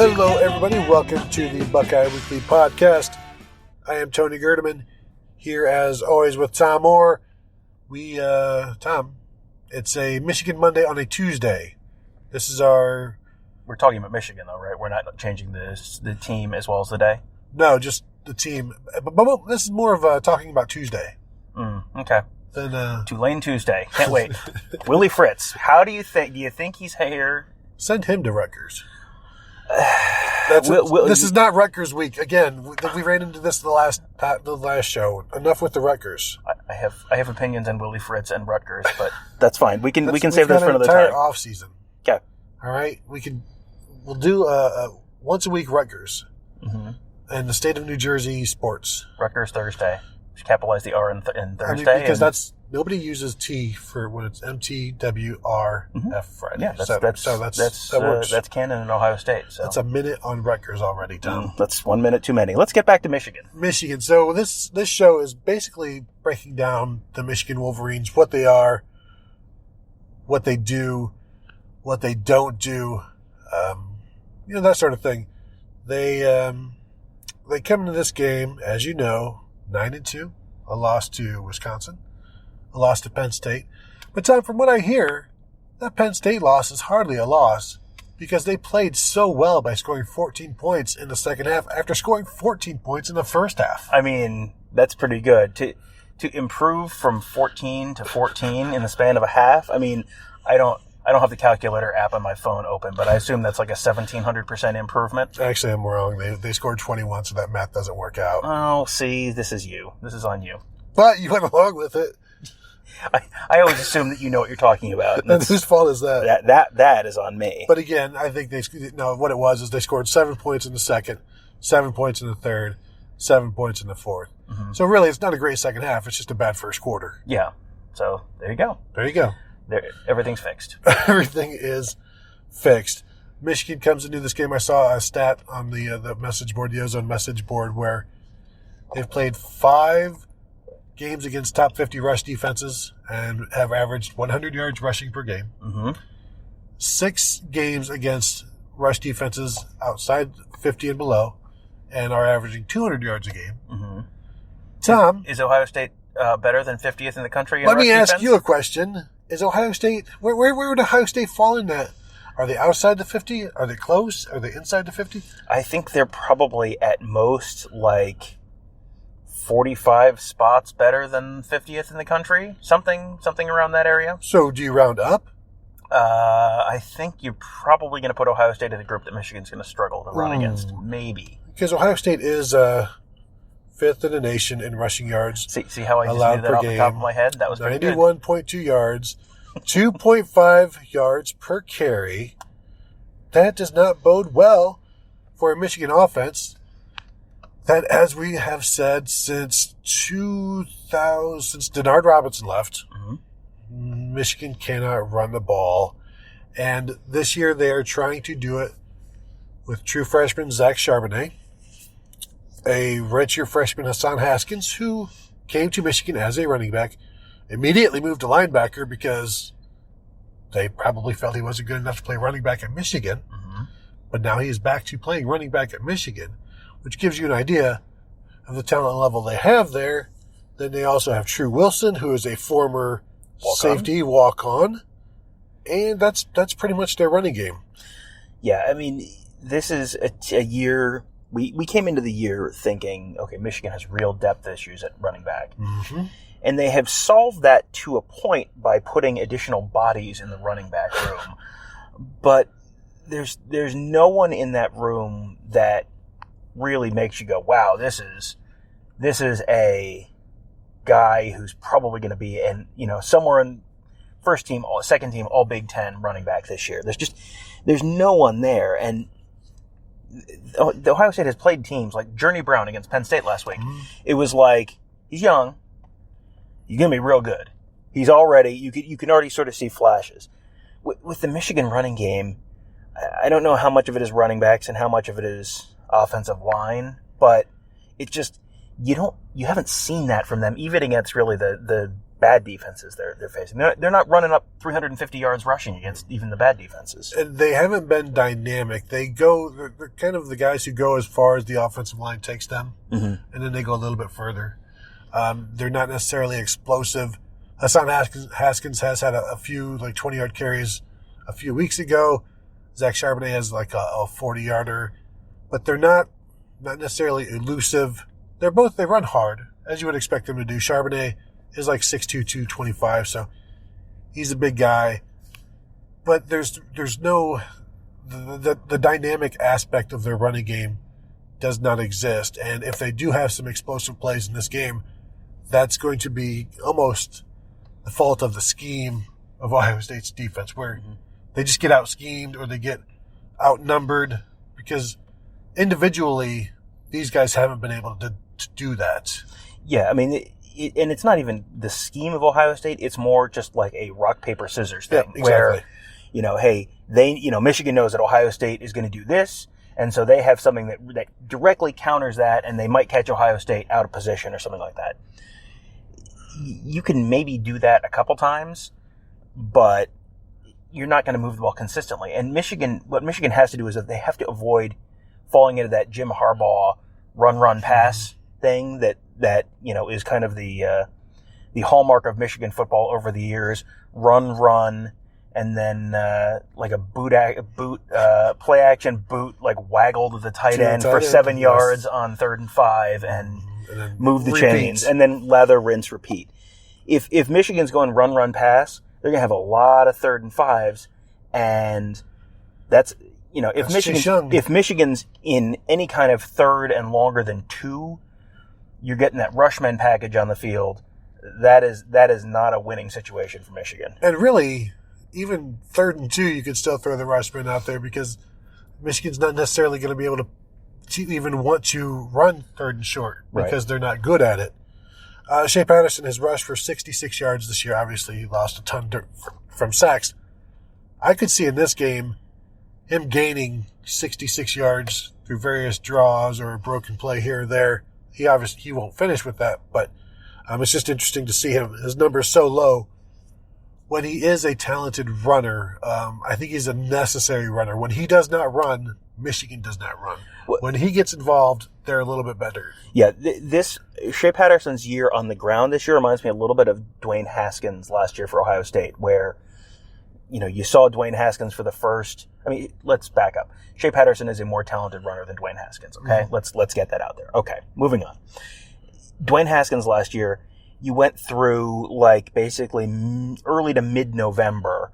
Hello, everybody. Welcome to the Buckeye Weekly podcast. I am Tony Gerdeman, here as always with Tom Orr. Tom, it's a Michigan Monday on a Tuesday. This is our... We're talking about Michigan, though, right? We're not changing the team as well as the day? No, just the team. But this is more of talking about Tuesday. Okay. Tulane Tuesday. Can't wait. Willie Fritz. How do you think? Do you think he's here? Send him to Rutgers. This is not Rutgers week. Again, we ran into this the last show. Enough with the Rutgers. I have opinions on Willie Fritz and Rutgers, but that's fine. We can save this for another time. Entire off season. Okay. All right. We'll do once a week Rutgers. Mm-hmm. And the state of New Jersey sports. Rutgers Thursday. Just capitalize the R in Thursday. I mean, because nobody uses T for when it's MTWRF Friday. Yeah, that works. That's canon in Ohio State. So. That's a minute on Rutgers already, Tom. That's 1 minute too many. Let's get back to Michigan. So this show is basically breaking down the Michigan Wolverines, what they are, what they do, what they don't do, that sort of thing. They come into this game, as you know, 9-2, a loss to Wisconsin, a loss to Penn State. But Tom, from what I hear, that Penn State loss is hardly a loss because they played so well by scoring 14 points in the second half after scoring 14 points in the first half. I mean, that's pretty good. To improve from 14 to 14 in the span of a half, I mean, I don't have the calculator app on my phone open, but I assume that's like a 1,700% improvement. Actually, I'm wrong. They scored 21, so that math doesn't work out. Oh, see, this is you. This is on you. But you went along with it. I always assume that you know what you're talking about. And whose fault is that? That is on me. But again, I think what it was is they scored 7 points in the second, 7 points in the third, 7 points in the fourth. Mm-hmm. So really, it's not a great second half. It's just a bad first quarter. Yeah. So there you go. Everything's fixed. Everything is fixed. Michigan comes into this game. I saw a stat on the message board, the Ozone message board, where they've played 5 games against top 50 rush defenses and have averaged 100 yards rushing per game. Mm-hmm. 6 games against rush defenses outside 50 and below and are averaging 200 yards a game. Mm-hmm. Tom. Is Ohio State better than 50th in the country? Let me ask you a question. Is Ohio State, where would Ohio State fall in that? Are they outside the 50? Are they close? Are they inside the 50? I think they're probably at most like 45 spots better than 50th in the country. Something around that area. So do you round up? I think you're probably going to put Ohio State in the group that Michigan's going to struggle to run against. Maybe. Because Ohio State is 5th in the nation in rushing yards. See how I just knew that off the top of my head? That was pretty good. 91.2 yards, 2.5 yards per carry. That does not bode well for a Michigan offense that, as we have said since Denard Robinson left, mm-hmm. Michigan cannot run the ball. And this year they are trying to do it with true freshman Zach Charbonnet, a redshirt freshman Hassan Haskins, who came to Michigan as a running back, immediately moved to linebacker because they probably felt he wasn't good enough to play running back at Michigan. Mm-hmm. But now he is back to playing running back at Michigan, which gives you an idea of the talent level they have there. Then they also have True Wilson, who is a former safety walk-on. And that's pretty much their running game. Yeah, I mean, this is a year... We came into the year thinking, okay, Michigan has real depth issues at running back. Mm-hmm. And they have solved that to a point by putting additional bodies in the running back room. But there's no one in that room that really makes you go, wow, this is a guy who's probably going to be somewhere in first team, second team, all Big Ten running back this year. There's no one there. And the Ohio State has played teams like Journey Brown against Penn State last week. Mm-hmm. It was like, he's young. He's going to be real good. He's already, you can already sort of see flashes. With the Michigan running game, I don't know how much of it is running backs and how much of it is offensive line, but it just, you haven't seen that from them, even against really the bad defenses they're facing. They're not running up 350 yards rushing against even the bad defenses. And they haven't been dynamic. They're kind of the guys who go as far as the offensive line takes them, and then they go a little bit further. They're not necessarily explosive. Hassan Haskins has had a few 20-yard carries a few weeks ago. Zach Charbonnet has like a 40-yarder, but they're not necessarily elusive. They run hard, as you would expect them to do. Charbonnet is like 6'2", 225, so he's a big guy. But there's no the dynamic aspect of their running game does not exist. And if they do have some explosive plays in this game, that's going to be almost the fault of the scheme of Ohio State's defense, where they just get out-schemed or they get outnumbered, because individually these guys haven't been able to do that. Yeah, I mean, and it's not even the scheme of Ohio State. It's more just like a rock, paper, scissors thing. Yeah, exactly. Where, hey, Michigan knows that Ohio State is going to do this, and so they have something that directly counters that, and they might catch Ohio State out of position or something like that. You can maybe do that a couple times, but you're not going to move the ball consistently. And what Michigan has to do is that they have to avoid falling into that Jim Harbaugh run, pass thing that is kind of the hallmark of Michigan football over the years. Run, and then like a play action boot, like waggle to the tight end for 7 yards on 3rd and 5, and move the chains, and then lather, rinse, repeat. If Michigan's going run, pass, they're going to have a lot of 3rd and 5s, and that's if Michigan's in any kind of 3rd and longer than 2, you're getting that rushman package on the field. That is not a winning situation for Michigan. And really, even 3rd and 2, you could still throw the rushman out there, because Michigan's not necessarily going to be able to even want to run 3rd and short, because they're not good at it. Shea Patterson has rushed for 66 yards this year. Obviously, he lost a ton from sacks. I could see in this game him gaining 66 yards through various draws or a broken play here or there. He won't finish with that, but it's just interesting to see him. His number is so low. When he is a talented runner, I think he's a necessary runner. When he does not run, Michigan does not run. When he gets involved, they're a little bit better. Yeah, this Shea Patterson's year on the ground this year reminds me a little bit of Dwayne Haskins last year for Ohio State, where you saw Dwayne Haskins for the first. I mean, let's back up. Shea Patterson is a more talented runner than Dwayne Haskins. Okay, let's get that out there. Okay, moving on. Dwayne Haskins last year, you went through like basically early to mid-November,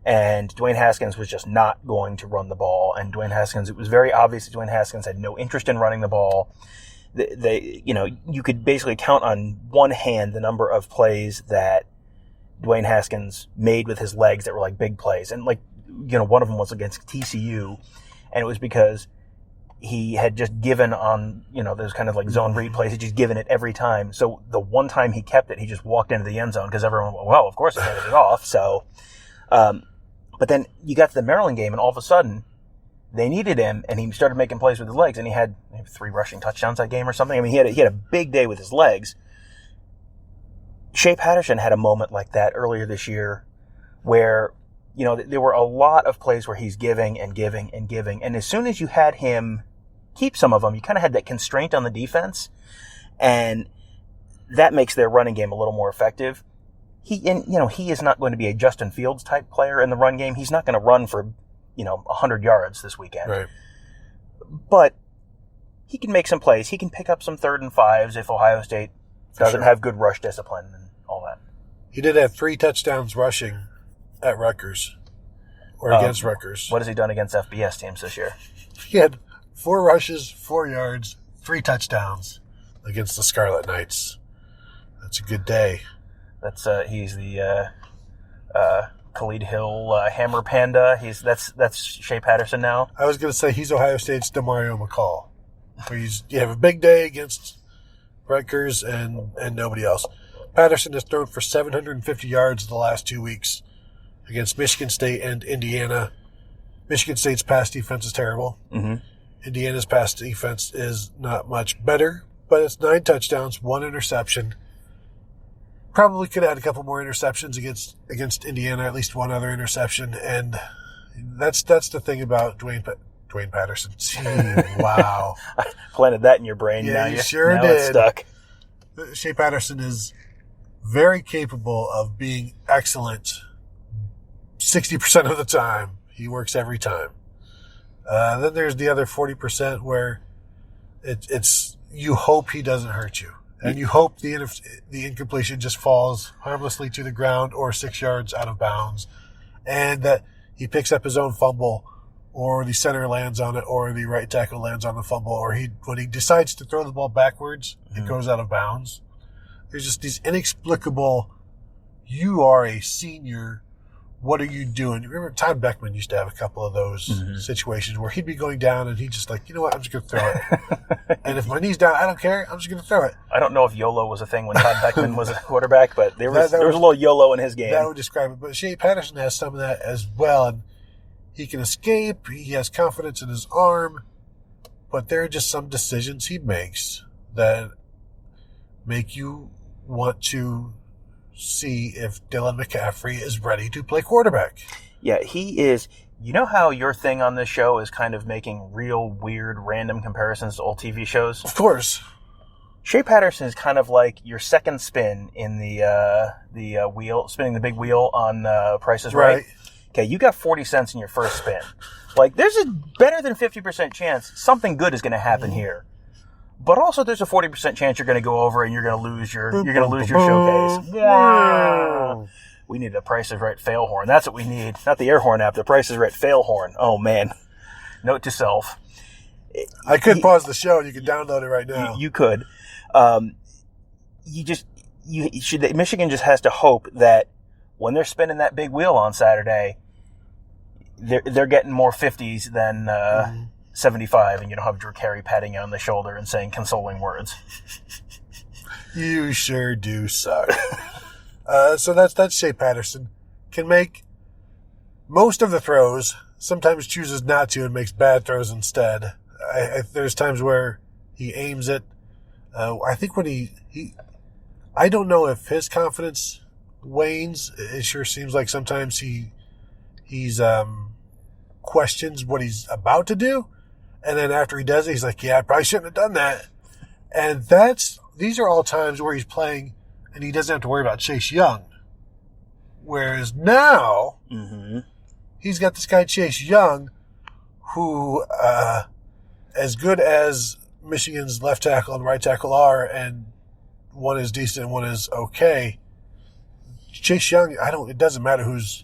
and Dwayne Haskins was just not going to run the ball. And it was very obvious that Dwayne Haskins had no interest in running the ball. You could basically count on one hand the number of plays that Dwayne Haskins made with his legs that were like big plays. And one of them was against TCU, and it was because he had just given on, those kind of like zone read plays. He'd just given it every time. So the one time he kept it, he just walked into the end zone because everyone went, well, of course he handed it off. So, but then you got to the Maryland game, and all of a sudden they needed him, and he started making plays with his legs, and he had 3 rushing touchdowns that game or something. I mean, he had a big day with his legs. Shea Patterson had a moment like that earlier this year where, there were a lot of plays where he's giving and giving and giving. And as soon as you had him keep some of them, you kind of had that constraint on the defense, and that makes their running game a little more effective. He is not going to be a Justin Fields type player in the run game. He's not going to run for, 100 yards this weekend. Right. But he can make some plays. He can pick up some 3rd and 5s if Ohio State doesn't have good rush discipline and all that. He did have 3 touchdowns rushing at Rutgers, or against Rutgers. What has he done against FBS teams this year? He had 4 rushes, 4 yards, 3 touchdowns against the Scarlet Knights. That's a good day. He's the Khalid Hill Hammer Panda. That's Shea Patterson now. I was going to say he's Ohio State's DeMario McCall. Where you have a big day against Rutgers and nobody else. Patterson has thrown for 750 yards the last 2 weeks against Michigan State and Indiana. Michigan State's pass defense is terrible. Mm-hmm. Indiana's pass defense is not much better, but it's 9 touchdowns, 1 interception. Probably could have had a couple more interceptions against Indiana, at least one other interception, and that's the thing about Dwayne Patterson. Gee, wow. I planted that in your brain. Yeah, now you sure now did. It's stuck. Shea Patterson is very capable of being excellent 60% of the time. He works every time. Then there's the other 40% where it's you hope he doesn't hurt you. And you hope the incompletion just falls harmlessly to the ground or 6 yards out of bounds, and that he picks up his own fumble, or the center lands on it, or the right tackle lands on the fumble, or when he decides to throw the ball backwards, it goes out of bounds. There's just these inexplicable, you are a senior, what are you doing? Remember, Todd Beckman used to have a couple of those situations where he'd be going down and he'd just like, you know what, I'm just going to throw it. And if my knee's down, I don't care. I'm just going to throw it. I don't know if YOLO was a thing when Todd Beckman was a quarterback, but there was a little YOLO in his game. That would describe it. But Shea Patterson has some of that as well. And he can escape. He has confidence in his arm. But there are just some decisions he makes that make you want to see if Dylan McCaffrey is ready to play quarterback. Yeah, he is. You know how your thing on this show is kind of making real weird random comparisons to old TV shows? Of course. Shea Patterson is kind of like your second spin in the wheel, spinning the big wheel on Price is Right. Okay, you got 40 cents in your first spin. Like, there's a better than 50% chance something good is going to happen here. But also, there's a 40% chance you're going to go over and you're going to lose your showcase. Yeah. We need a Price is Right fail horn. That's what we need. Not the air horn app, the Price is Right fail horn. Oh, man. Note to self. I could pause the show and you can download it right now. You could. Michigan just has to hope that when they're spinning that big wheel on Saturday, they're getting more 50s than 75, and you don't have Drew Carey patting you on the shoulder and saying consoling words. You sure do suck. So that's Shea Patterson. Can make most of the throws, sometimes chooses not to and makes bad throws instead. There's times where he aims it. I think when I don't know if his confidence wanes. It sure seems like sometimes he's questions what he's about to do. And then after he does it, he's like, yeah, I probably shouldn't have done that. And these are all times where he's playing and he doesn't have to worry about Chase Young. Whereas now, he's got this guy Chase Young who, as good as Michigan's left tackle and right tackle are, and one is decent and one is okay, Chase Young, it doesn't matter who's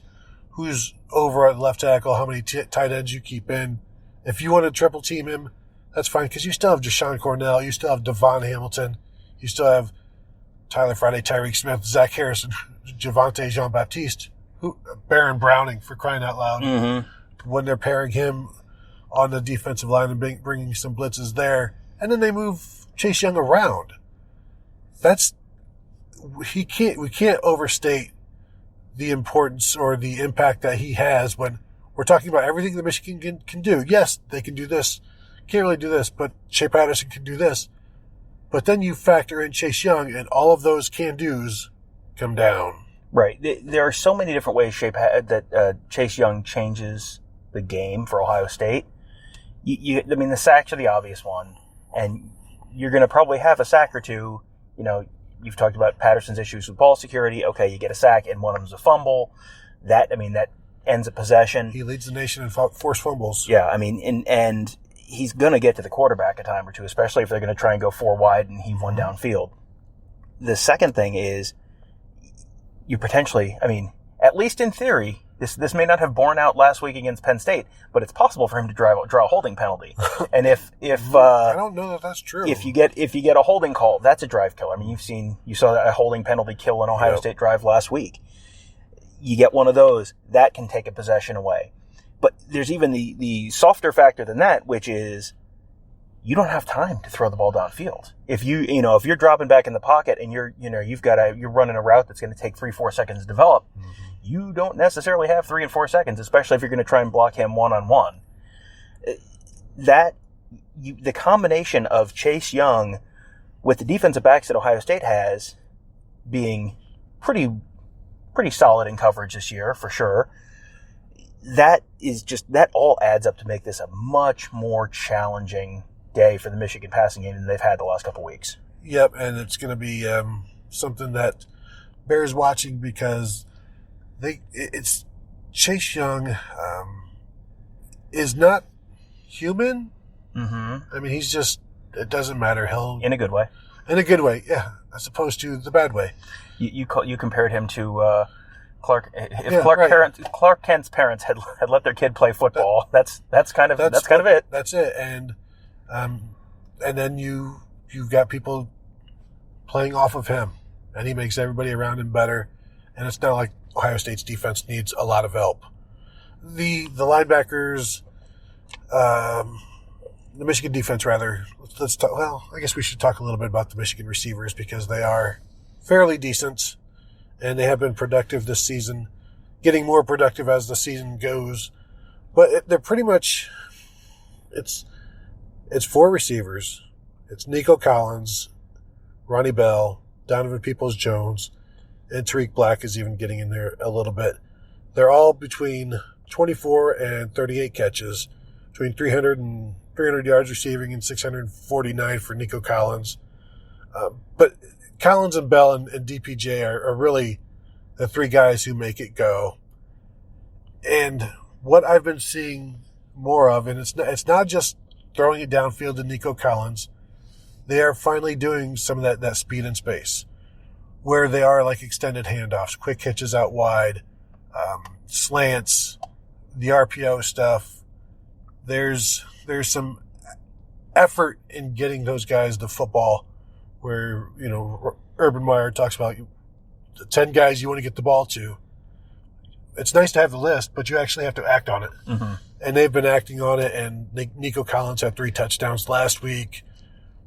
over at left tackle, how many tight ends you keep in. If you want to triple team him, that's fine, because you still have Deshaun Cornell, you still have Devon Hamilton, you still have Tyler Friday, Tyreek Smith, Zach Harrison, Javonte Jean-Baptiste, Baron Browning, for crying out loud. When they're pairing him on the defensive line and bringing some blitzes there, and then they move Chase Young around. We can't overstate the importance or the impact that he has when we're talking about everything that Michigan can do. Yes, they can do this. Can't really do this, but Shea Patterson can do this. But then you factor in Chase Young, and all of those can-dos come down. Right. There are so many different ways that Chase Young changes the game for Ohio State. The sacks are the obvious one, and you're going to probably have a sack or two. You know, you've talked about Patterson's issues with ball security. Okay, you get a sack, and one of them's a fumble. That ends a possession. He leads the nation in forced fumbles. Yeah, and he's going to get to the quarterback a time or two, especially if they're going to try and go 4 wide and heave one downfield. The second thing is you potentially, at least in theory, this may not have borne out last week against Penn State, but it's possible for him to draw a holding penalty. And if I don't know that that's true. If you get a holding call, that's a drive killer. You saw a holding penalty kill an Ohio State drive last week. You get one of those, that can take a possession away. But there's even the softer factor than that, which is you don't have time to throw the ball downfield. If if you're dropping back in the pocket and you're running a route that's going to take 3-4 seconds to develop, you don't necessarily have 3 and 4 seconds, especially if you're going to try and block him one-on-one. The combination of Chase Young with the defensive backs that Ohio State has being pretty solid in coverage this year for sure. That all adds up to make this a much more challenging day for the Michigan passing game than they've had the last couple weeks. Yep, and it's going to be something that bears watching because it's Chase Young is not human. Mm-hmm. I mean, he's just, it doesn't matter. In a good way. In a good way, yeah, as opposed to the bad way. You compared him to Clark. If Clark Kent's parents had let their kid play football, that's kind of it. That's it, and then you've got people playing off of him, and he makes everybody around him better. And it's not like Ohio State's defense needs a lot of help. The linebackers, the Michigan defense rather. Let's talk. Well, I guess we should talk a little bit about the Michigan receivers because they are fairly decent, and they have been productive this season, getting more productive as the season goes. But they're pretty much it's 4 receivers. It's Nico Collins, Ronnie Bell, Donovan Peoples-Jones, and Tariq Black is even getting in there a little bit. They're all between 24 and 38 catches, between 300 yards receiving and 649 for Nico Collins. But Collins and Bell and DPJ are really the 3 guys who make it go. And what I've been seeing more of, and it's not just throwing it downfield to Nico Collins, they are finally doing some of that speed and space, where they are like extended handoffs, quick hitches out wide, slants, the RPO stuff. There's some effort in getting those guys the football where, Urban Meyer talks about the 10 guys you want to get the ball to. It's nice to have the list, but you actually have to act on it. Mm-hmm. And they've been acting on it, and Nico Collins had 3 touchdowns last week.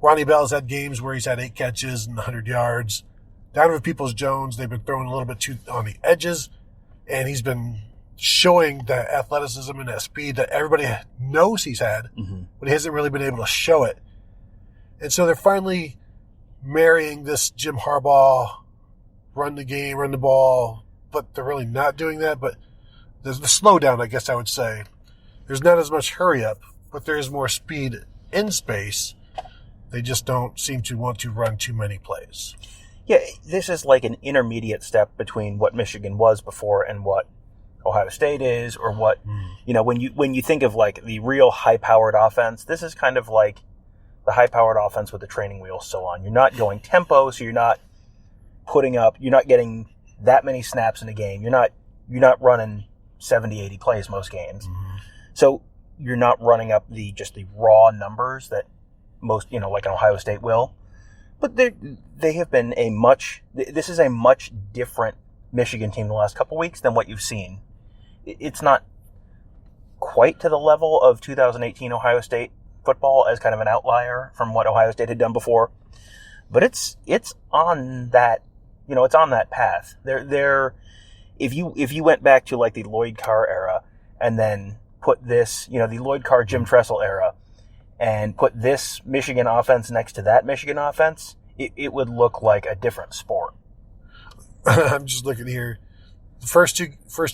Ronnie Bell's had games where he's had 8 catches and 100 yards. Donovan Peoples-Jones, they've been throwing a little bit too on the edges, and he's been showing that athleticism and that speed that everybody knows he's had, mm-hmm. but he hasn't really been able to show it. And so they're finally marrying this Jim Harbaugh, run the game, run the ball, but they're really not doing that. But there's the slowdown, I guess I would say. There's not as much hurry up, but there is more speed in space. They just don't seem to want to run too many plays. Yeah, this is like an intermediate step between what Michigan was before and what Ohio State is, or what, when you think of like the real high-powered offense, this is kind of like the high-powered offense with the training wheels still on. You're not going tempo, so you're not getting that many snaps in a game. You're not running 70, 80 plays most games. Mm-hmm. So you're not running up the raw numbers that most, like an Ohio State will. But they have been this is a much different Michigan team the last couple weeks than what you've seen. It's not quite to the level of 2018 Ohio State football as kind of an outlier from what Ohio State had done before, but it's on that, it's on that path. If you went back to like the Lloyd Carr era and then put this, the Lloyd Carr Jim Tressel era, and put this Michigan offense next to that Michigan offense, it would look like a different sport. I'm just looking here. The first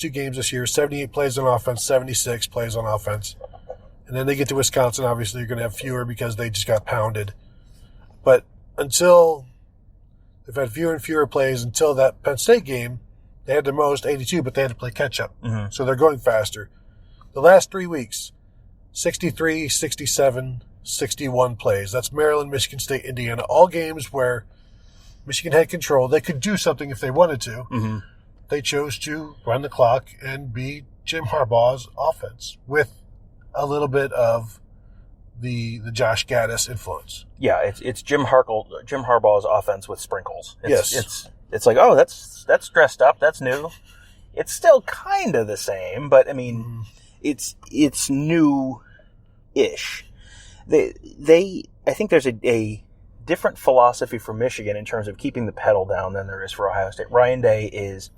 two games this year, 78 plays on offense, 76 plays on offense. And then they get to Wisconsin, obviously you're going to have fewer because they just got pounded. But until they've had fewer and fewer plays until that Penn State game, they had the most, 82, but they had to play catch-up. Mm-hmm. So they're going faster. The last 3 weeks, 63, 67, 61 plays. That's Maryland, Michigan State, Indiana. All games where Michigan had control. They could do something if they wanted to. Mm-hmm. They chose to run the clock and be Jim Harbaugh's offense with a little bit of the Josh Gaddis influence. Yeah, it's Jim Harbaugh's offense with sprinkles. It's like, oh, that's dressed up. That's new. It's still kind of the same, but I mean, it's new-ish. I think there's a different philosophy for Michigan in terms of keeping the pedal down than there is for Ohio State. Ryan Day is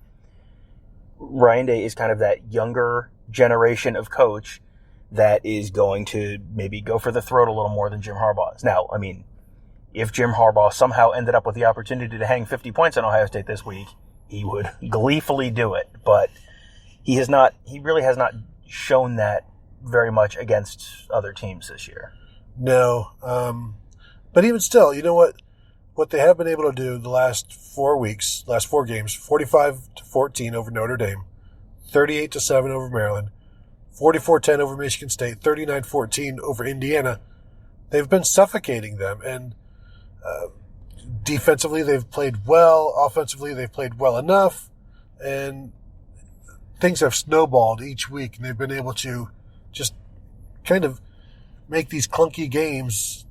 kind of that younger generation of coach that is going to maybe go for the throat a little more than Jim Harbaugh is. Now, I mean, if Jim Harbaugh somehow ended up with the opportunity to hang 50 points on Ohio State this week, he would gleefully do it. But he really has not shown that very much against other teams this year. No. But even still, you know what they have been able to do the last 4 games, 45-14 over Notre Dame, 38-7 over Maryland, 44-10 over Michigan State, 39-14 over Indiana. They've been suffocating them, and defensively they've played well. Offensively they've played well enough, and things have snowballed each week, and they've been able to just kind of make these clunky games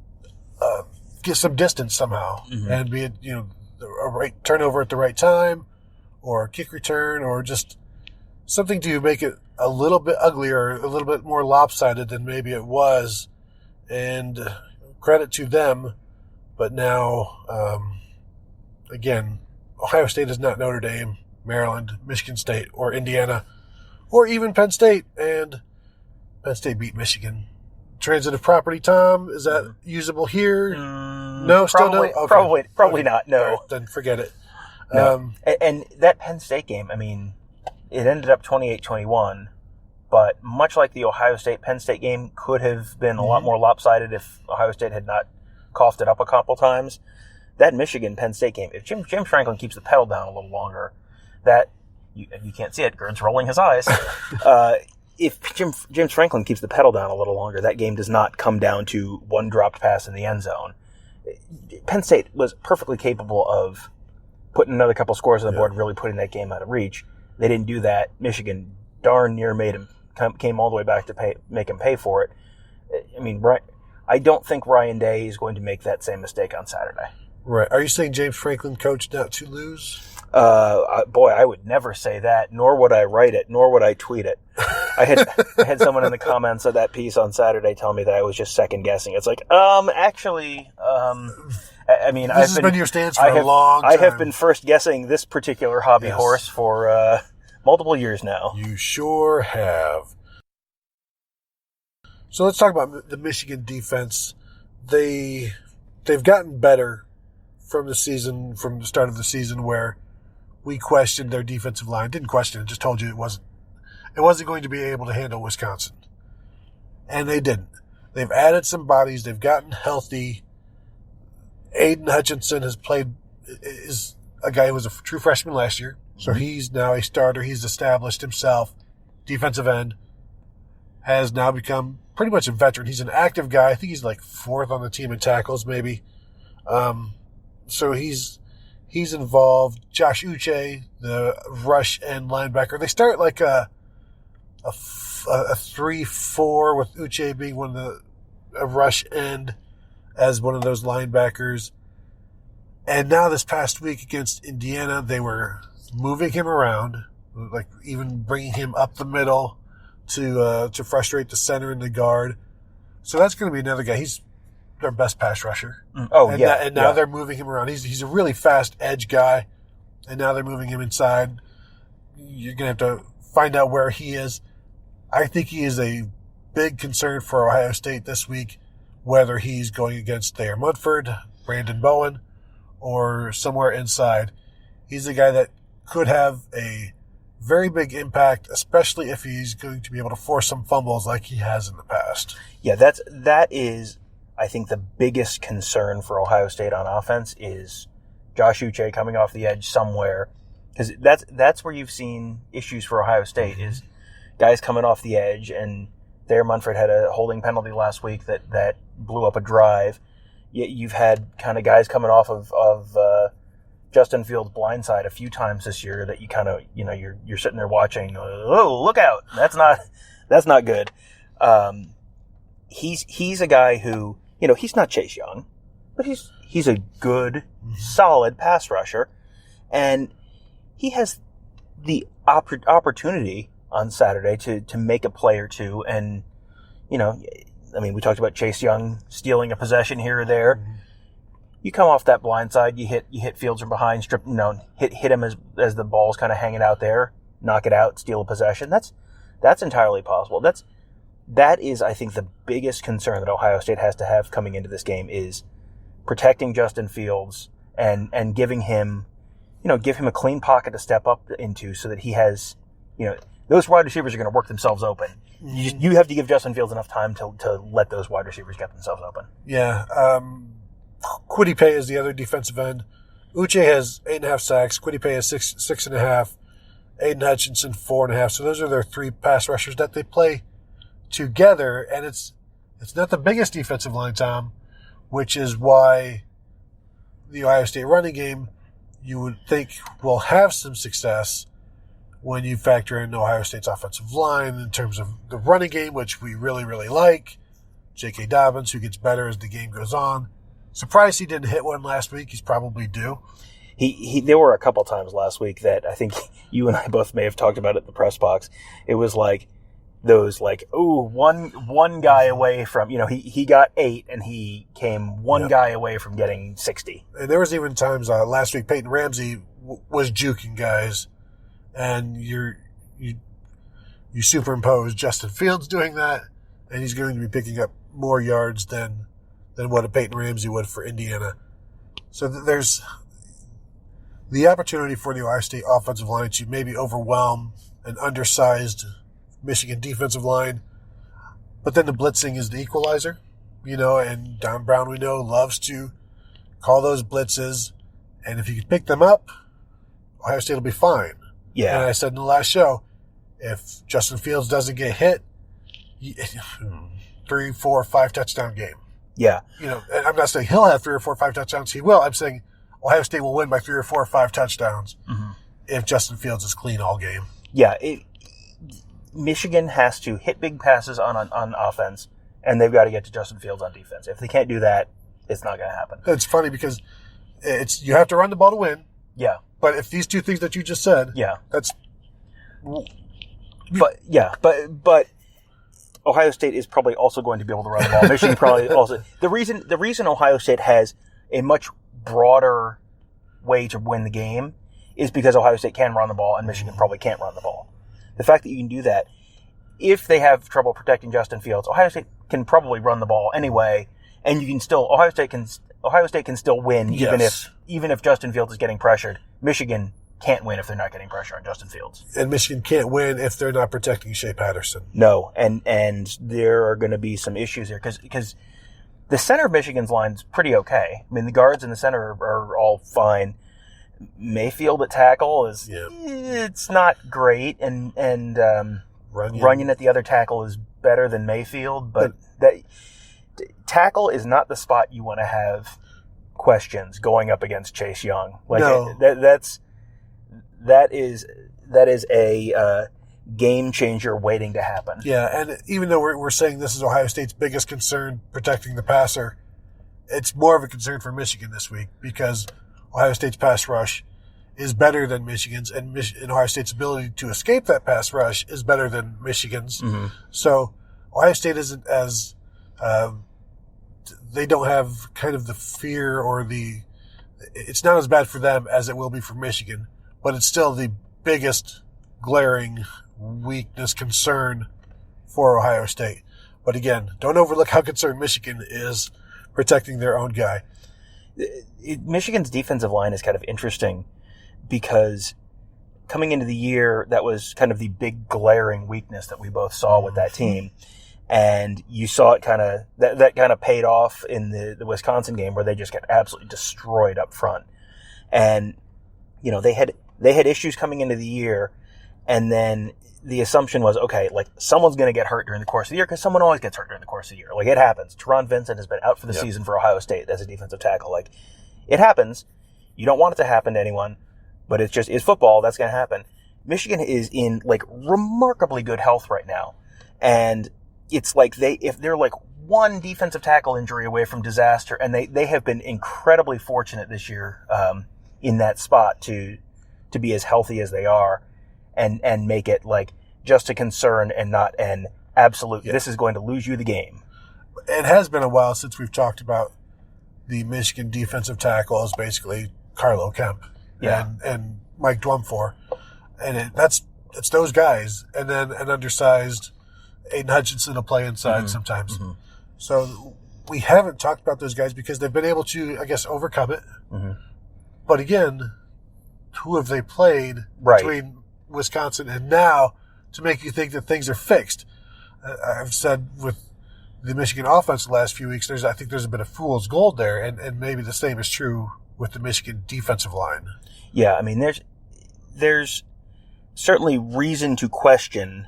get some distance somehow, and be it a right turnover at the right time, or a kick return, or just something to make it a little bit uglier, a little bit more lopsided than maybe it was. And credit to them, but now, again, Ohio State is not Notre Dame, Maryland, Michigan State, or Indiana, or even Penn State, and Penn State beat Michigan. Transitive property, Tom, is that usable here? No, still probably, no? Okay. Probably not, no. Right, then forget it. No. And that Penn State game, I mean, it ended up 28-21, but much like the Ohio State-Penn State game could have been a lot more lopsided if Ohio State had not coughed it up a couple times. That Michigan-Penn State game, if Jim Franklin keeps the pedal down a little longer, you can't see it, Gerd's rolling his eyes. If James Franklin keeps the pedal down a little longer, that game does not come down to one dropped pass in the end zone. Penn State was perfectly capable of putting another couple scores on the board, really putting that game out of reach. They didn't do that. Michigan darn near came all the way back to make him pay for it. I mean, I don't think Ryan Day is going to make that same mistake on Saturday. Right. Are you saying James Franklin coached not to lose? Boy, I would never say that, nor would I write it, nor would I tweet it. I had someone in the comments of that piece on Saturday tell me that I was just second guessing. It's like, actually, I mean, this has been your stance for a long time. I have been first guessing this particular hobby horse for multiple years now. You sure have. So let's talk about the Michigan defense. They've gotten better from the start of the season, where we questioned their defensive line. Didn't question it, just told you it wasn't going to be able to handle Wisconsin. And they didn't. They've added some bodies. They've gotten healthy. Aiden Hutchinson is a guy who was a true freshman last year. So he's now a starter. He's established himself. Defensive end. Has now become pretty much a veteran. He's an active guy. I think he's like fourth on the team in tackles, maybe. So he's involved. Josh Uche, the rush end linebacker. They start like a 3-4 with Uche being a rush end as one of those linebackers. And now this past week against Indiana, they were moving him around, like even bringing him up the middle to frustrate the center and the guard. So that's going to be another guy. He's their best pass rusher. And now they're moving him around. He's a really fast edge guy, and now they're moving him inside. You're going to have to find out where he is. I think he is a big concern for Ohio State this week, whether he's going against Thayer Munford, Brandon Bowen, or somewhere inside. He's a guy that could have a very big impact, especially if he's going to be able to force some fumbles like he has in the past. Yeah, that is, I think, the biggest concern for Ohio State on offense is Josh Uche coming off the edge somewhere, because that's where you've seen issues for Ohio State is guys coming off the edge, and Thayer Munford had a holding penalty last week that blew up a drive. You've had kind of guys coming off of Justin Fields' blindside a few times this year that you kind of, you're sitting there watching. Oh, look out! That's not good. He's a guy who, he's not Chase Young, but he's a good, solid pass rusher, and he has the opportunity on Saturday to make a play or two. And we talked about Chase Young stealing a possession here or there. Mm-hmm. You come off that blind side, you hit Fields from behind, hit him as the ball's kind of hanging out there, knock it out, steal a possession. That's entirely possible. That is, I think, the biggest concern that Ohio State has to have coming into this game is protecting Justin Fields and giving him give him a clean pocket to step up into so that he has, those wide receivers are going to work themselves open. You have to give Justin Fields enough time to let those wide receivers get themselves open. Yeah. Kwity Paye is the other defensive end. Uche has 8.5 sacks. Kwity Paye has 6.5. Aiden Hutchinson 4.5. So those are their 3 pass rushers that they play together. And it's not the biggest defensive line, Tom, which is why the Ohio State running game you would think will have some success when you factor in Ohio State's offensive line in terms of the running game, which we really, really like. J.K. Dobbins, who gets better as the game goes on. Surprised he didn't hit one last week. He's probably due. There were a couple times last week that I think you and I both may have talked about at the press box. It was like those one guy away from, he got 8 and he came one guy away from getting 60. And there was even times last week Peyton Ramsey was juking guys, and you superimpose Justin Fields doing that, and he's going to be picking up more yards than what a Peyton Ramsey would for Indiana. So there's the opportunity for the Ohio State offensive line to maybe overwhelm an undersized Michigan defensive line. But then the blitzing is the equalizer, and Don Brown, we know, loves to call those blitzes. And if you can pick them up, Ohio State will be fine. Yeah. And I said in the last show, if Justin Fields doesn't get hit, 3, 4, 5 touchdown game. Yeah. And I'm not saying he'll have 3 or 4 or 5 touchdowns. He will. I'm saying Ohio State will win by 3 or 4 or 5 touchdowns if Justin Fields is clean all game. Yeah. Michigan has to hit big passes on offense, and they've got to get to Justin Fields on defense. If they can't do that, it's not going to happen. It's funny because you have to run the ball to win. Yeah. But if these 2 things that you just said, that's. But Ohio State is probably also going to be able to run the ball. Michigan probably also. The reason Ohio State has a much broader way to win the game is because Ohio State can run the ball and Michigan probably can't run the ball. The fact that you can do that, if they have trouble protecting Justin Fields, Ohio State can probably run the ball anyway, and Ohio State can still win even if Justin Fields is getting pressured. Michigan can't win if they're not getting pressure on Justin Fields. And Michigan can't win if they're not protecting Shea Patterson. No, and there are going to be some issues there because the center of Michigan's line's pretty okay. I mean, the guards in the center are all fine. Mayfield at tackle it's not great, and Runyon at the other tackle is better than Mayfield, but that tackle is not the spot you want to have questions going up against Chase Young. That is a game changer waiting to happen. Yeah, and even though we're saying this is Ohio State's biggest concern, protecting the passer, it's more of a concern for Michigan this week because Ohio State's pass rush is better than Michigan's, and Ohio State's ability to escape that pass rush is better than Michigan's. Mm-hmm. So Ohio State isn't as they don't have kind of the fear or it's not as bad for them as it will be for Michigan, but it's still the biggest glaring weakness, concern for Ohio State. But again, don't overlook how concerned Michigan is protecting their own guy. Michigan's defensive line is kind of interesting because coming into the year, that was kind of the big glaring weakness that we both saw with that team. And you saw it that kind of paid off in the Wisconsin game where they just got absolutely destroyed up front. And, they had issues coming into the year, and then the assumption was, okay, someone's going to get hurt during the course of the year because someone always gets hurt during the course of the year. It happens. Teron Vincent has been out for the season for Ohio State as a defensive tackle. It happens. You don't want it to happen to anyone, but it's football. That's going to happen. Michigan is in remarkably good health right now. And it's if they're one defensive tackle injury away from disaster, and they have been incredibly fortunate this year, in that spot to be as healthy as they are and make it just a concern and not an absolute, this is going to lose you the game. It has been a while since we've talked about the Michigan defensive tackle as basically Carlo Kemp and Mike Dwumfor. And that's those guys. And then an undersized Aiden Hutchinson will play inside sometimes. Mm-hmm. So we haven't talked about those guys because they've been able to, I guess, overcome it. Mm-hmm. But again, who have they played between Wisconsin and now to make you think that things are fixed. I've said with the Michigan offense the last few weeks, I think there's a bit of fool's gold there, and maybe the same is true with the Michigan defensive line. Yeah, I mean, there's certainly reason to question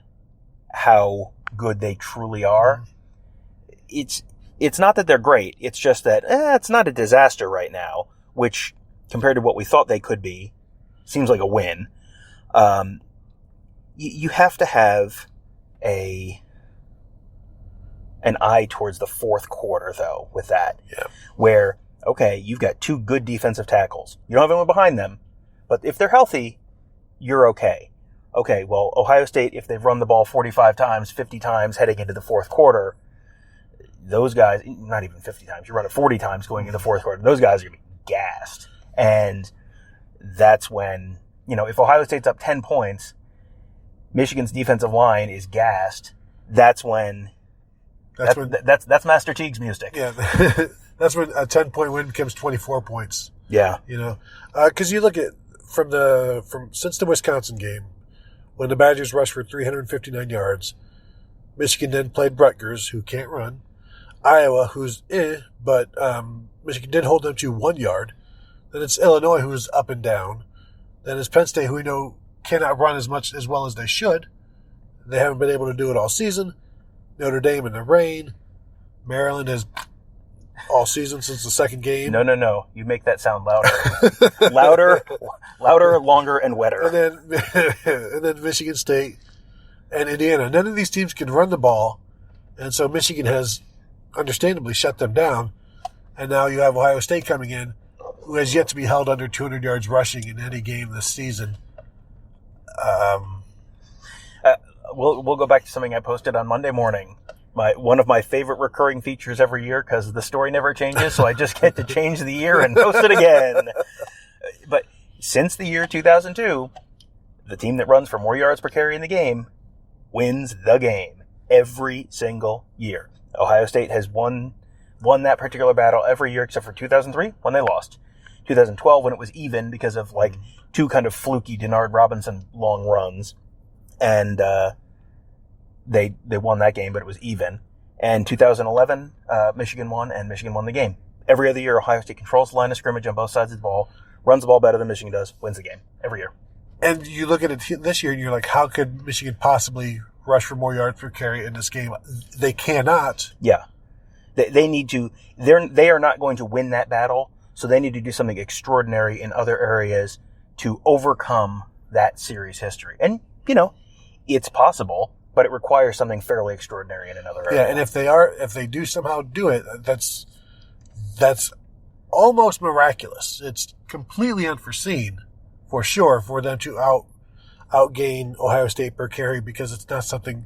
how good they truly are. It's not that they're great. It's just that it's not a disaster right now, which compared to what we thought they could be, seems like a win. You have to have an eye towards the fourth quarter, though, with that. Yeah. Where, okay, you've got two good defensive tackles. You don't have anyone behind them, but if they're healthy, you're okay. Okay, well, Ohio State, if they've run the ball 45 times, 50 times heading into the fourth quarter, those guys, not even 50 times, you run it 40 times going into the fourth quarter, those guys are going to be gassed. And that's when, if Ohio State's up 10 points, Michigan's defensive line is gassed, that's when that's Master Teague's music. Yeah, that's when a 10-point win becomes 24 points. Yeah. Because you look at since the Wisconsin game, when the Badgers rushed for 359 yards, Michigan then played Rutgers, who can't run, Iowa, who's but Michigan did hold them to 1 yard. Then it's Illinois, who's up and down. Then it's Penn State, who we know cannot run as well as they should. They haven't been able to do it all season. Notre Dame in the rain. Maryland has all season since the second game. No. You make that sound louder. louder, longer, and wetter. And then Michigan State and Indiana. None of these teams can run the ball. And so Michigan has understandably shut them down. And now you have Ohio State coming in, who has yet to be held under 200 yards rushing in any game this season. We'll go back to something I posted on Monday morning. One of my favorite recurring features every year, because the story never changes, so I just get to change the year and post it again. But since the year 2002, the team that runs for more yards per carry in the game wins the game every single year. Ohio State has won that particular battle every year except for 2003 when they lost. 2012 when it was even because of two kind of fluky Denard Robinson long runs. And they won that game, but it was even. And 2011, Michigan won, and Michigan won the game. Every other year, Ohio State controls the line of scrimmage on both sides of the ball, runs the ball better than Michigan does, wins the game every year. And you look at it this year, and you're like, how could Michigan possibly rush for more yards per carry in this game? They cannot. Yeah. They need to. They are not going to win that battle, so they need to do something extraordinary in other areas to overcome that series history. And, it's possible, but it requires something fairly extraordinary in another area. Yeah, and if they do somehow do it, that's almost miraculous. It's completely unforeseen, for sure, for them to outgain Ohio State per carry, because it's not something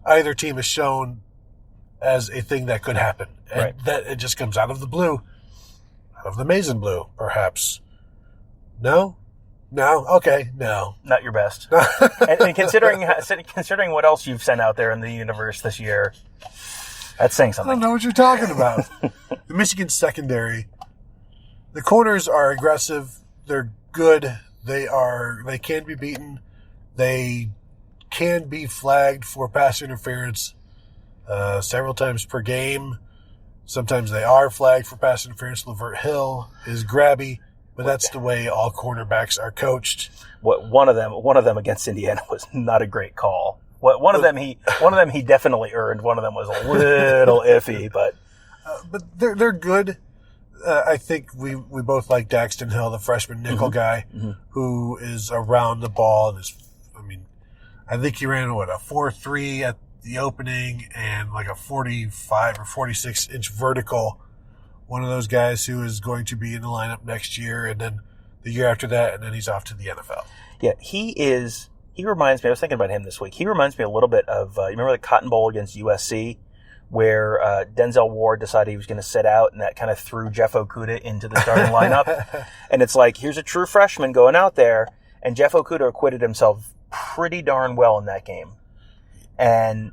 either team has shown as a thing that could happen. And that it just comes out of the blue, out of the Mason blue, perhaps. No? Okay, no. Not your best. and considering what else you've sent out there in the universe this year, that's saying something. I don't know what you're talking about. The Michigan secondary, the corners are aggressive. They're good. They can be beaten. They can be flagged for pass interference several times per game. Sometimes they are flagged for pass interference. Lavert Hill is grabby. But that's the way all cornerbacks are coached. One of them against Indiana was not a great call. One of them he definitely earned. One of them was a little iffy, but they're good. I think we both like Daxton Hill, the freshman nickel guy, who is around the ball and I think he ran a 4.3 at the opening and like a 45 or 46 inch vertical. One of those guys who is going to be in the lineup next year, and then the year after that, and then he's off to the NFL. Yeah, he reminds me, I was thinking about him this week, he reminds me a little bit of, you remember the Cotton Bowl against USC, where Denzel Ward decided he was going to sit out, and that kind of threw Jeff Okudah into the starting lineup. And it's like, here's a true freshman going out there, and Jeff Okudah acquitted himself pretty darn well in that game. And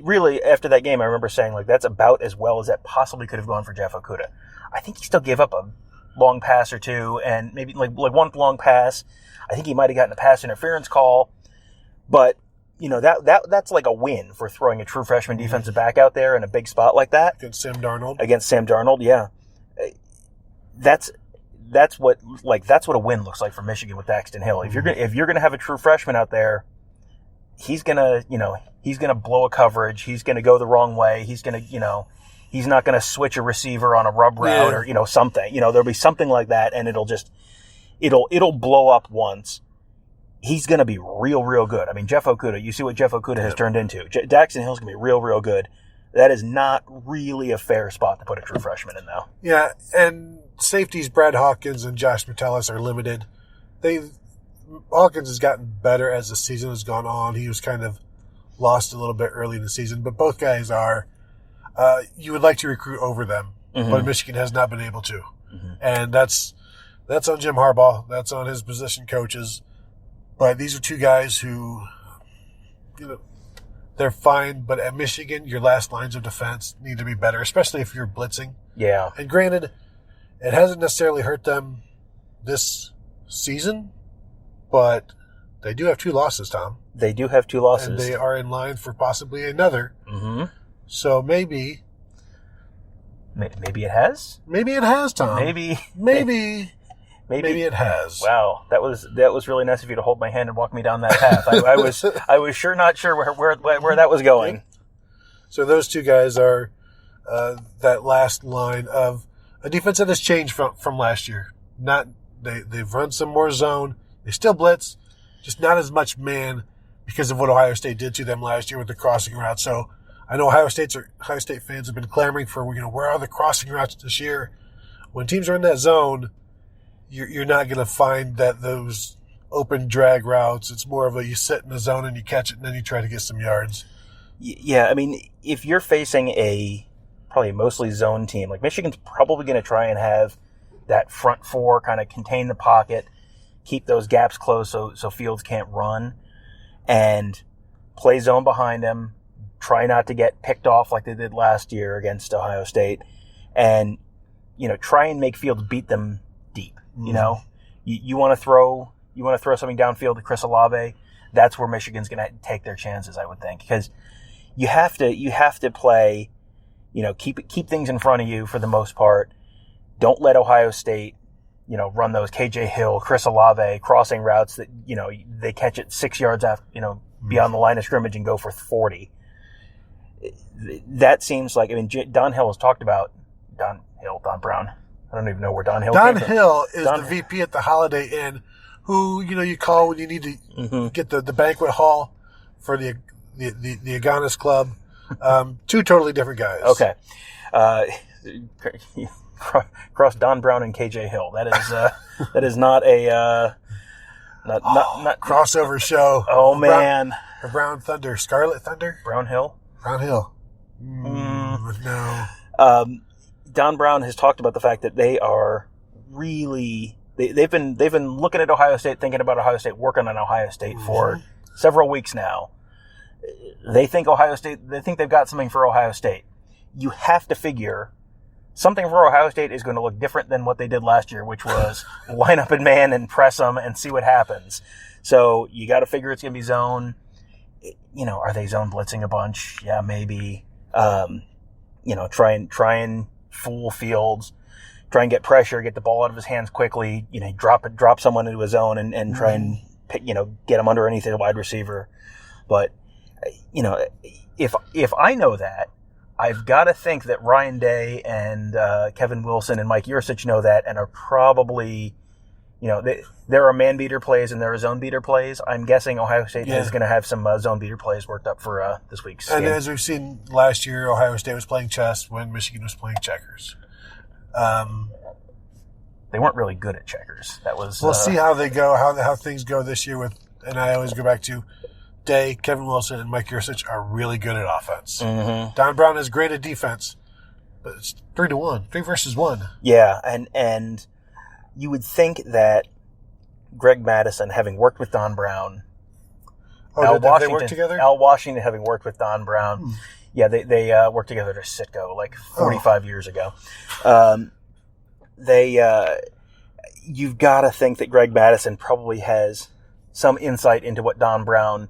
really, after that game, I remember saying, that's about as well as that possibly could have gone for Jeff Okudah. I think he still gave up a long pass or two, and maybe like one long pass. I think he might have gotten a pass interference call, but that's like a win for throwing a true freshman defensive back out there in a big spot like that against Sam Darnold. Yeah, that's what a win looks like for Michigan with Daxton Hill. If you're gonna have a true freshman out there, he's gonna blow a coverage. He's gonna go the wrong way. He's not gonna switch a receiver on a rub route or something. There'll be something like that, and it'll blow up once. He's going to be real, real good. I mean, Jeff Okudah, you see what Jeff Okudah has turned into. Daxton Hill's going to be real, real good. That is not really a fair spot to put a true freshman in, though. Yeah, and safeties Brad Hawkins and Josh Metellus are limited. Hawkins has gotten better as the season has gone on. He was kind of lost a little bit early in the season, but both guys are you would like to recruit over them, but Michigan has not been able to. And that's on Jim Harbaugh. That's on his position coaches. But these are two guys who, they're fine. But at Michigan, your last lines of defense need to be better, especially if you're blitzing. Yeah. And granted, it hasn't necessarily hurt them this season, but they do have 2 losses, Tom. They do have 2 losses. And they are in line for possibly another. Mm-hmm. So maybe it has? Maybe it has, Tom. Maybe it has. Wow, that was really nice of you to hold my hand and walk me down that path. I was sure not sure where that was going. So those 2 guys are that last line of a defense that has changed from last year. They've run some more zone. They still blitz, just not as much man because of what Ohio State did to them last year with the crossing route. So I know Ohio State fans have been clamoring for where are the crossing routes this year? When teams are in that zone, you're not going to find those open drag routes. It's more of you sit in the zone and you catch it and then you try to get some yards. Yeah, I mean, if you're facing probably a mostly zone team, like Michigan's probably going to try and have that front 4 kind of contain the pocket, keep those gaps closed so Fields can't run, and play zone behind him, try not to get picked off like they did last year against Ohio State, and try and make Fields beat them deep. You want to throw something downfield to Chris Olave. That's where Michigan's going to take their chances, I would think, because you have to play, keep things in front of you for the most part. Don't let Ohio State, run those KJ Hill, Chris Olave crossing routes that they catch it 6 yards after, beyond the line of scrimmage and go for 40. That seems like, Don Hill has talked about Don Brown. I don't even know where Don Hill came from. Don Hill is the VP at the Holiday Inn who, you call when you need to get the banquet hall for the Aganis Club. 2 totally different guys. Okay. Cross Don Brown and KJ Hill. That is not a not crossover show. Oh man. Brown Thunder, Scarlet Thunder? Brown Hill. No. Don Brown has talked about the fact that they are really they've been looking at Ohio State, thinking about Ohio State, working on Ohio State for several weeks now. They think they've got something for Ohio State. You have to figure something for Ohio State is going to look different than what they did last year, which was line up in man and press them and see what happens. So you got to figure it's going to be zone. Are they zone blitzing a bunch? Yeah, maybe. Try and fool Fields, try and get pressure, get the ball out of his hands quickly, drop someone into his zone and try and pick, get him underneath a wide receiver. But, if I know that, I've got to think that Ryan Day and Kevin Wilson and Mike Yursich know that and are probably, there are man beater plays and there are zone beater plays. I'm guessing Ohio State is going to have some zone beater plays worked up for this week's game. And as we've seen last year, Ohio State was playing chess when Michigan was playing checkers. They weren't really good at checkers. That was. We'll see how they go, how things go this year with. And I always go back to Day, Kevin Wilson, and Mike Yursich are really good at offense. Mm-hmm. Don Brown is great at defense, but it's 3-1, 3 versus 1. Yeah, and you would think that Greg Madison, having worked with Don Brown, Al Washington, they work together? Al Washington, having worked with Don Brown, yeah, they worked together at Citgo like 45 years ago. you've got to think that Greg Madison probably has some insight into what Don Brown's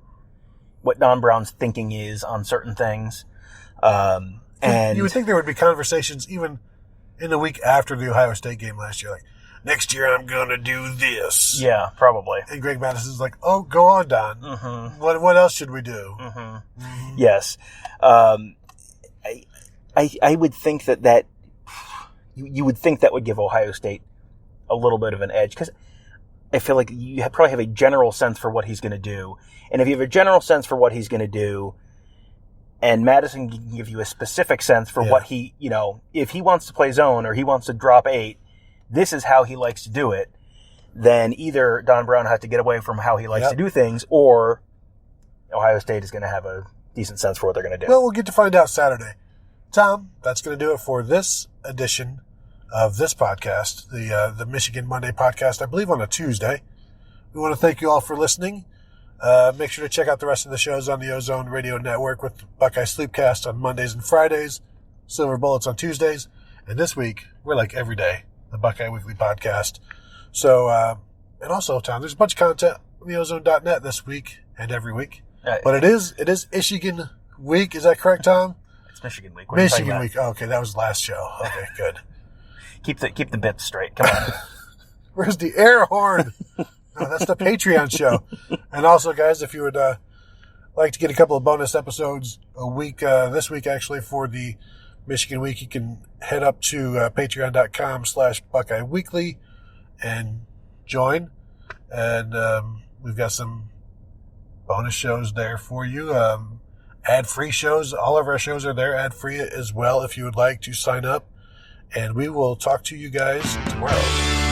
thinking is on certain things. And you would think there would be conversations even in the week after the Ohio State game last year, like, next year I'm going to do this. Yeah, probably. And Greg Madison's like, oh, go on, Don. Mm-hmm. What else should we do? Mm-hmm. Mm-hmm. Yes. I would think that you would think that would give Ohio State a little bit of an edge, because I feel like you probably have a general sense for what he's going to do. And if you have a general sense for what he's going to do, and Madison can give you a specific sense for what he, if he wants to play zone or he wants to drop 8, this is how he likes to do it, then either Don Brown has to get away from how he likes to do things, or Ohio State is going to have a decent sense for what they're going to do. Well, we'll get to find out Saturday. Tom, that's going to do it for this edition of this podcast, the Michigan Monday podcast, I believe on a Tuesday. We want to thank you all for listening. Make sure to check out the rest of the shows on the Ozone Radio Network with Buckeye Sleepcast on Mondays and Fridays, Silver Bullets on Tuesdays, and this week, we're like every day, the Buckeye Weekly podcast. So, and also, Tom, there's a bunch of content on the ozone.net this week and every week. But it is Michigan week. Is that correct, Tom? It's Michigan week. Michigan week. Oh, okay, that was last show. Okay, good. Keep the bits straight. Come on. Where's the air horn? No, that's the Patreon show. And also, guys, if you would like to get a couple of bonus episodes a week, this week actually, for the Michigan week, you can head up to patreon.com/Buckeye Weekly and join. And we've got some bonus shows there for you. Ad-free shows. All of our shows are there ad-free as well if you would like to sign up. And we will talk to you guys tomorrow.